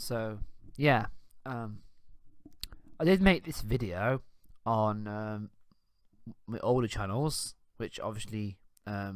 So yeah, um, I did make this video on my older channels, which obviously I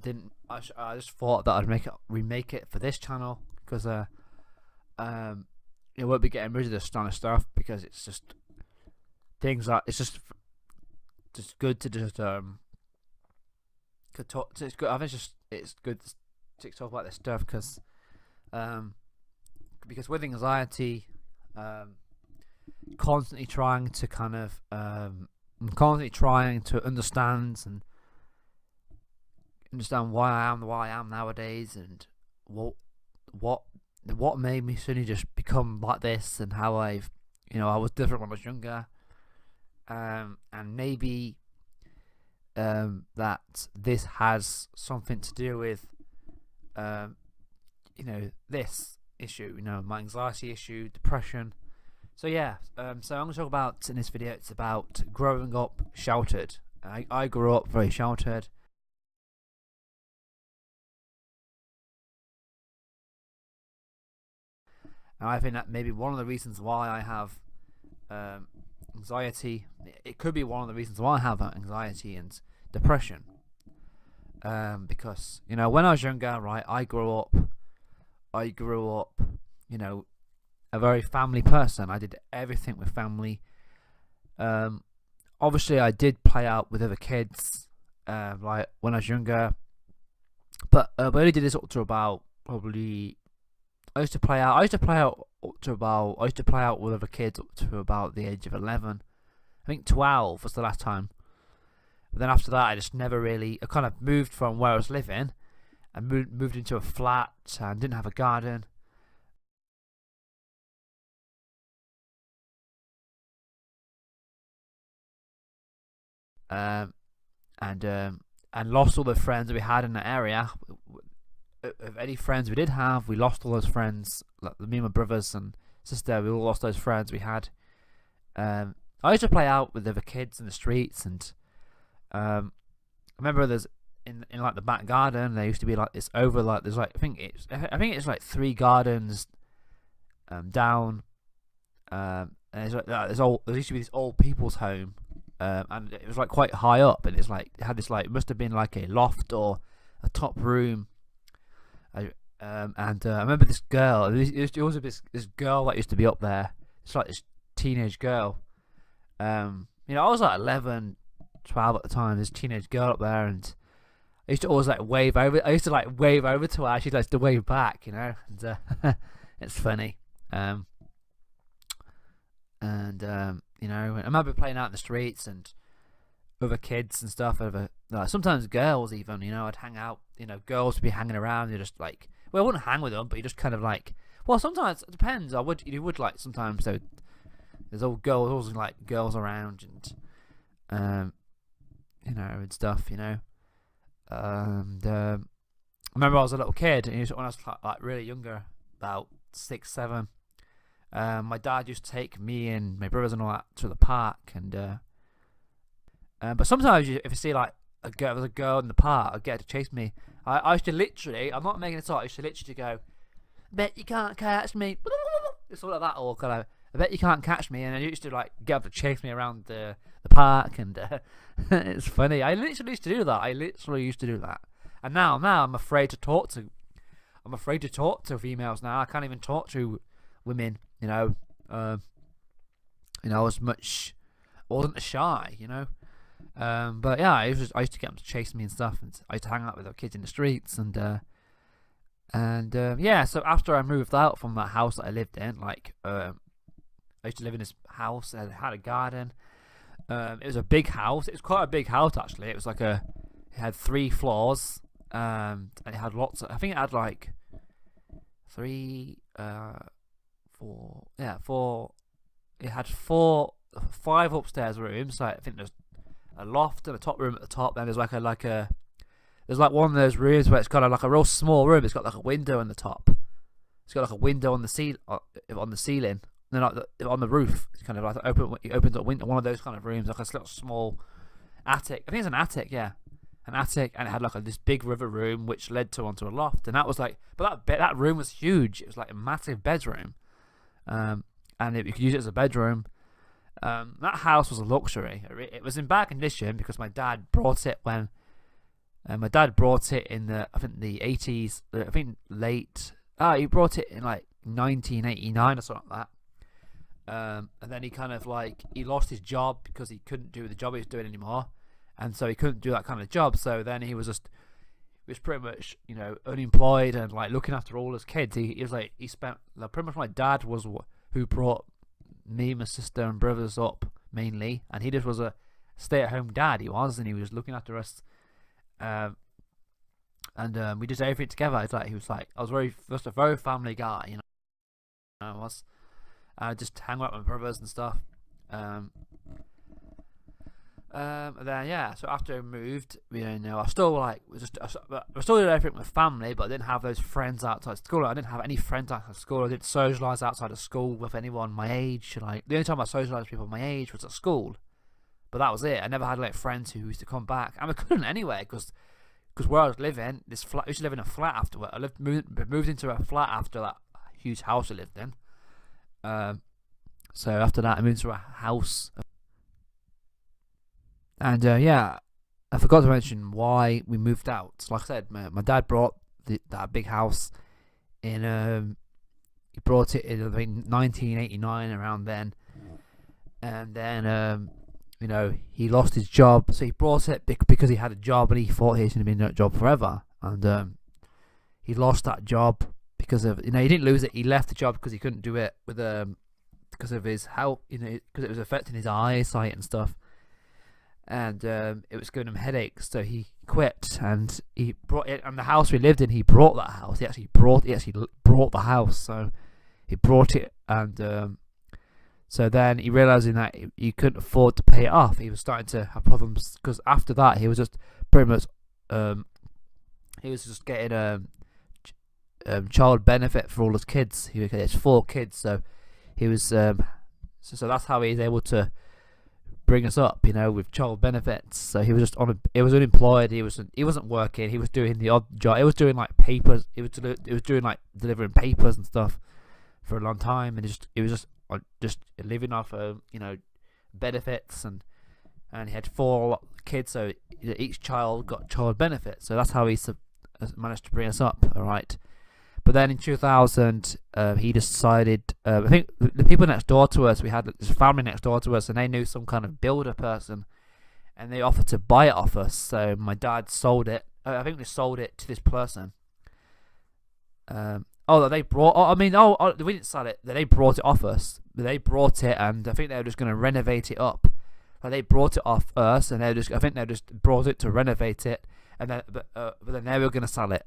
didn't. I just thought that I'd remake it for this channel because it won't be getting rid of this kind of stuff because it's just things that it's just good to just could talk. It's good. I think it's good to talk about this stuff because with anxiety, constantly trying to kind of I'm constantly trying to understand why I am the way I am nowadays, and what made me suddenly just become like this, and how I was different when I was younger, and maybe that this has something to do with this issue, my anxiety issue, depression. So yeah, so I'm going to talk about in this video. It's about growing up sheltered. I grew up very sheltered. And I think that maybe one of the reasons why I have anxiety, it could be one of the reasons why I have anxiety and depression. Because when I was younger, right, I grew up, a very family person. I did everything with family. Obviously, I did play out with other kids, like when I was younger, but I only did this up to about probably. I used to play out with other kids up to about the age of 11. I think 12 was the last time. But then after that, I just never really. I kind of moved from where I was living, and moved into a flat and didn't have a garden. And lost all the friends we had in that area. Of any friends we did have, we lost all those friends. Like me and my brothers and sister, we all lost those friends we had. I used to play out with other kids in the streets, and I remember there's in like the back garden. There used to be like this over like there's like I think it's like 3 gardens down. And it's like there used to be this old people's home. And it was like quite high up, and it's like it had this like it must have been like a loft or a top room. I remember this girl. There used to also be this girl that used to be up there. It's like this teenage girl. I was like 11, 12 at the time. This teenage girl up there, and I used to always like wave over. I used to like wave over to her. She likes to wave back, and it's funny. I remember playing out in the streets and other kids and stuff. Sometimes girls even. I'd hang out. Girls would be hanging around. You just like. Well, I wouldn't hang with them, but you just kind of like. Well, sometimes it depends. You would like sometimes. So there's all girls, always like girls around, and and stuff. And I remember I was a little kid, and when I was like really younger, about 6, 7. My dad used to take me and my brothers and all that to the park, and but sometimes if you see like there's a girl in the park, I'd get her to chase me. I used to literally, I'm not making it up, I used to literally go, "Bet you can't catch me." It's all like that, or kind of, "I bet you can't catch me," and I used to like get her to chase me around the park, and it's funny. I literally used to do that. And now I'm afraid to talk to. I'm afraid to talk to females now. I can't even talk to women. As much. I wasn't shy. But yeah, I used to get them to chase me and stuff, and I used to hang out with the kids in the streets, and yeah. So after I moved out from that house that I lived in, I used to live in this house, and it had a garden. It was a big house. It was quite a big house actually. It was like it had 3 floors, and it had lots of. I think it had like 3, 4. Yeah, 4. It had 5 upstairs rooms. Like I think there's a loft and a top room at the top. Then there's there's like one of those rooms where it's got like a real small room. It's got like a window on the top. It's got like a window on the ceiling. Then like on the roof, it's kind of like it opens up one of those kind of rooms, like a little small attic. I think it's an attic, yeah. an attic, and it had like this big river room which led to onto a loft, and that was like, but that room was huge. It was like a massive bedroom, and you could use it as a bedroom. That house was a luxury. It was in bad condition because my dad brought it when. My dad brought it in the 80s. I think late. He brought it in like 1989 or something like that. And then he kind of like he lost his job because he couldn't do the job he was doing anymore, and so he couldn't do that kind of job. So then he was pretty much unemployed and like looking after all his kids. He was like he spent like, pretty much my dad was who brought me, my sister, and brothers up mainly, and he just was a stay-at-home dad. He was, and he was looking after us. We did everything together. He was like I was just a very family guy, I was. I just hang out with my brothers and stuff. And then so after I moved, I still I still did everything with family, but I didn't have those friends outside school. I didn't have any friends outside school. I didn't socialise outside of school with anyone my age. Like the only time I socialised with people my age was at school, but that was it. I never had like friends who used to come back, and I couldn't anyway because where I was living, this flat, I used to live in a flat afterward. I moved into a flat after that huge house I lived in. So after that, I moved to a house. And I forgot to mention why we moved out. Like I said, my dad brought that big house in. He brought it in, I think, 1989, around then. And then he lost his job, so he brought it because he had a job and he thought he was going to be in that job forever. And he lost that job because of he didn't lose it. He left the job because he couldn't do it with because of his health. Because it was affecting his eyesight and stuff. And it was giving him headaches, so he quit. And he brought it, and the house we lived in, he brought that house. He actually brought the house, so he brought it, and so then he realising that he couldn't afford to pay it off. He was starting to have problems because after that he was just pretty much getting child benefit for all his kids. He has 4 kids, so he was so that's how he's able to bring us up, with child benefits. So he was just he was unemployed. He wasn't working. He was doing the odd job. He was doing like papers. He was doing like delivering papers and stuff for a long time, and he was just living off benefits, and he had 4 kids, so each child got child benefits. So that's how he managed to bring us up. All right. But then in 2000, he decided. I think the people next door to us, we had this family next door to us, and they knew some kind of builder person, and they offered to buy it off us. So my dad sold it. I think they sold it to this person. They brought. We didn't sell it. They brought it off us. They brought it, and I think they were just going to renovate it up. They brought it off us, and I think they just brought it to renovate it, and then but then they were going to sell it.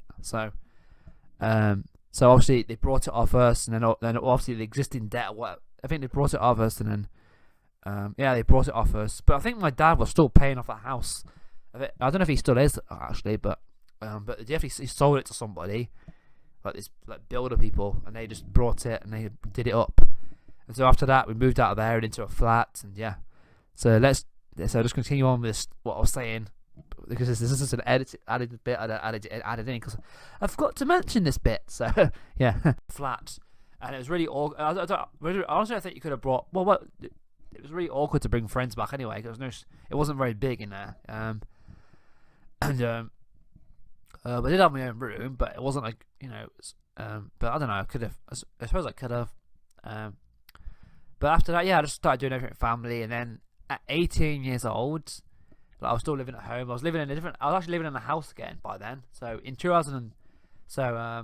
So obviously they brought it off us, and then obviously the existing debt. I think they brought it off us, and then they brought it off us. But I think my dad was still paying off that house. I don't know if he still is actually, but definitely he sold it to somebody, like this builder people, and they just brought it and they did it up. And so after that we moved out of there and into a flat, and So just continue on with what I was saying, because this is just an added bit added in because I forgot to mention this bit. So flat, and it was really awkward. Honestly, I think you could have brought. It was really awkward to bring friends back anyway because it wasn't very big in there. I did have my own room, but it wasn't like but I don't know. I could have. I suppose I could have. But after that, I just started doing everything with family, and then at 18 years old. I was still living at home. I was actually living in a house again by then. So in 2000, I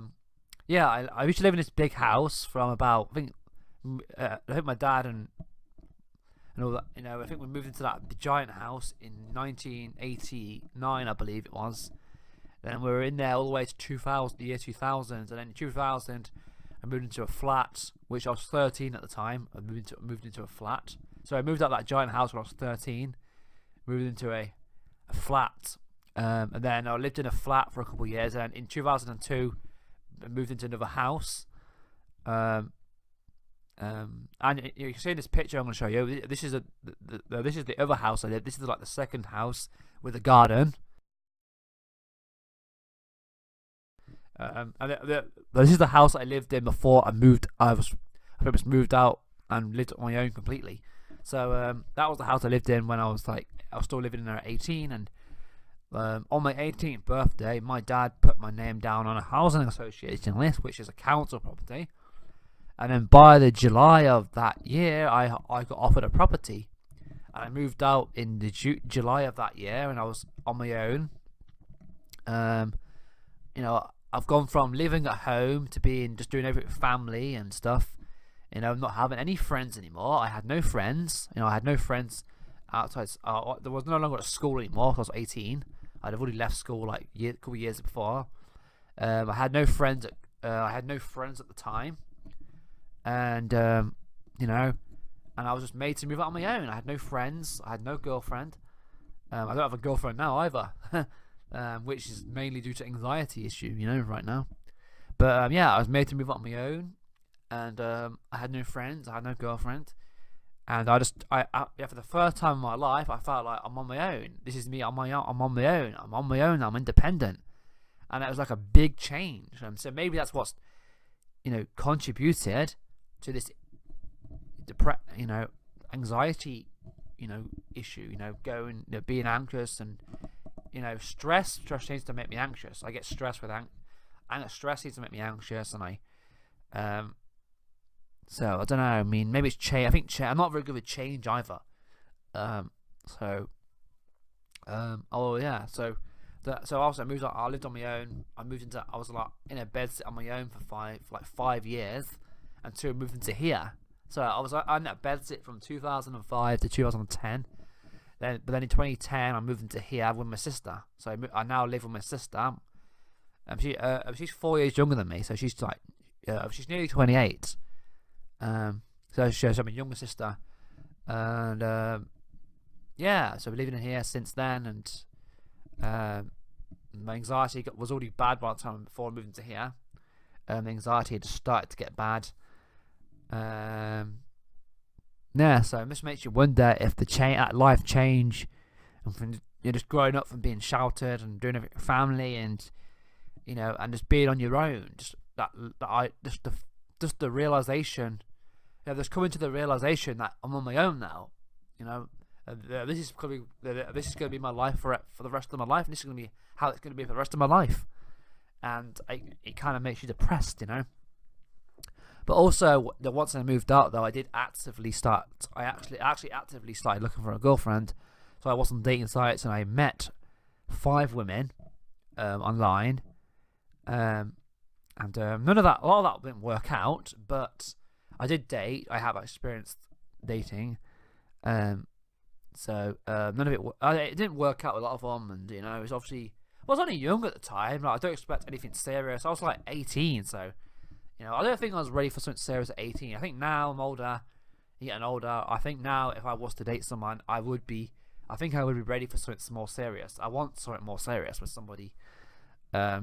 used to live in this big house from about I think my dad and all that. I think we moved into that giant house in 1989, I believe it was. Then we were in there all the way to the year 2000, and then in 2000, I moved into a flat, which I was 13 at the time. I moved into a flat. So I moved out that giant house when I was 13. Moved into a flat, and then I lived in a flat for a couple of years, and in 2002 I moved into another house, and you can see in this picture I'm going to show you, this is the other house I live. This is like the second house with a garden. This is the house I lived in before I moved. I pretty much moved out and lived on my own completely. So that was the house I lived in when I was still living there at 18. And on my 18th birthday, my dad put my name down on a housing association list, which is a council property. And then by the July of that year, I got offered a property, and I moved out in the July of that year, and I was on my own. I've gone from living at home to being just doing everything with family and stuff. Not having any friends anymore. I had no friends. I had no friends outside. There was no longer a school anymore. I was 18. I'd have already left school a couple of years before. I had no friends. I had no friends at the time, and and I was just made to move out on my own. I had no friends. I had no girlfriend. I don't have a girlfriend now either, which is mainly due to anxiety issue. Right now. But yeah, I was made to move out on my own, and I had no friends. I had no girlfriend. And for the first time in my life, I felt like I'm on my own. This is me. I'm on my own. I'm on my own. I'm independent. And it was like a big change. And so maybe that's what's, contributed to this, anxiety, issue. Being anxious and, stress. Stress seems to make me anxious. I get stressed with stress seems to make me anxious, and So I don't know. I mean, maybe it's change. I think I'm not very good with change either. So also I moved out. I lived on my own. I was in a bed sit on my own for 5 years, until I moved into here. So I was in that bed sit from 2005 to 2010. But then in 2010 I moved into here with my sister. So I now live with my sister. She's 4 years younger than me. So she's she's nearly 28. So she's my younger sister, and so we're living in here since then, and my anxiety was already bad by the time before moving to here. The anxiety had just started to get bad. So it just makes you wonder if the life change, and from just growing up from being sheltered and doing everything with family, and and just being on your own, just the realization. Just coming to the realization that I'm on my own now. This is going to be my life for the rest of my life, and this is going to be how it's going to be for the rest of my life. And it kind of makes you depressed, But also, once I moved out, though, I actually actively started looking for a girlfriend. So I was on dating sites, and I met 5 women online, and a lot of that didn't work out, but I did date. I have experienced dating, so none of it didn't work out with a lot of them, and it was obviously. I was only young at the time. I don't expect anything serious. I was 18, so I don't think I was ready for something serious at 18. I think now I'm older, getting older. I think now if I was to date someone, I would be ready for something more serious. I want something more serious with somebody. I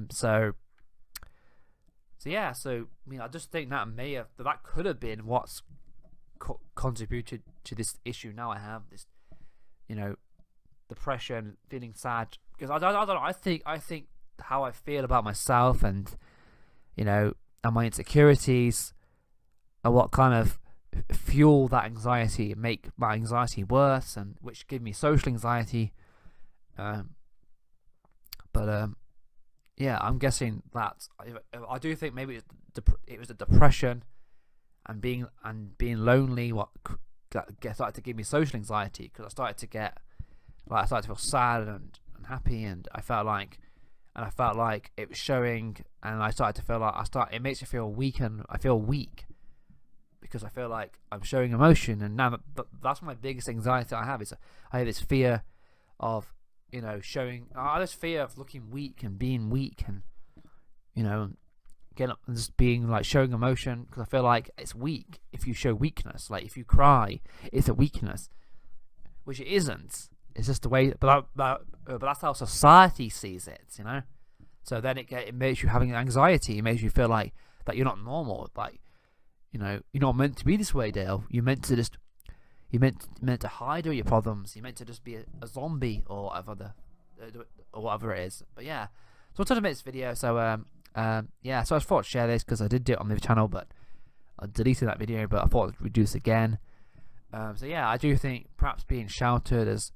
just think that could have been what's contributed to this issue. Now I have this, depression, feeling sad, because I don't know. I think how I feel about myself and and my insecurities are what kind of fuel that anxiety and make my anxiety worse, and which give me social anxiety. Yeah, I'm guessing that I do think maybe it was the depression and being lonely that started to give me social anxiety, because I started to feel sad and unhappy, and I felt like it was showing, and I started to feel like it makes me feel weak, and I feel weak because I feel like I'm showing emotion, and now that's my biggest anxiety I have this fear of showing. I just fear of looking weak and being weak, and getting up and just being showing emotion, because I feel like it's weak if you show weakness. If you cry, it's a weakness, which it isn't. It's just the way. But that's how society sees it, So then it makes you having anxiety. It makes you feel like that you're not normal. You're not meant to be this way, Dale. You're meant to hide all your problems. You're meant to just be a zombie or whatever it is. But yeah, so I wanted to make this video. So Yeah, so I just thought I'd share this because I did do it on the channel, but I deleted that video. But I thought I'd redo this again. So yeah, I do think perhaps being sheltered has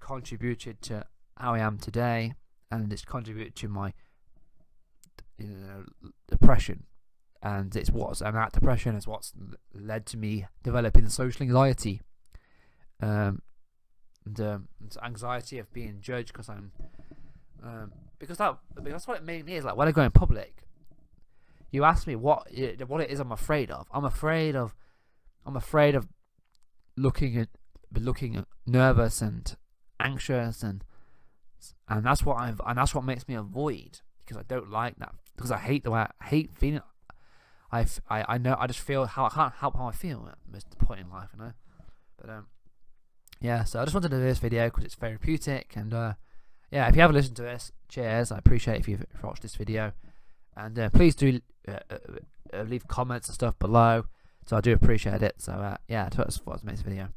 contributed to how I am today, and it's contributed to my depression, and that depression is what's led to me developing social anxiety, and anxiety of being judged because that's what it mainly is. Like when I go in public, you ask me what it is I'm afraid of. I'm afraid of looking nervous and anxious, and that's what makes me avoid, because I don't like that, because I hate feeling. I know, I just feel how I can't help how I feel at this point in life, But yeah, so I just wanted to do this video because it's therapeutic, and yeah, if you haven't listened to this, cheers. I appreciate if you've watched this video, and please do leave comments and stuff below. So I do appreciate it. So yeah, that's what I was making this video.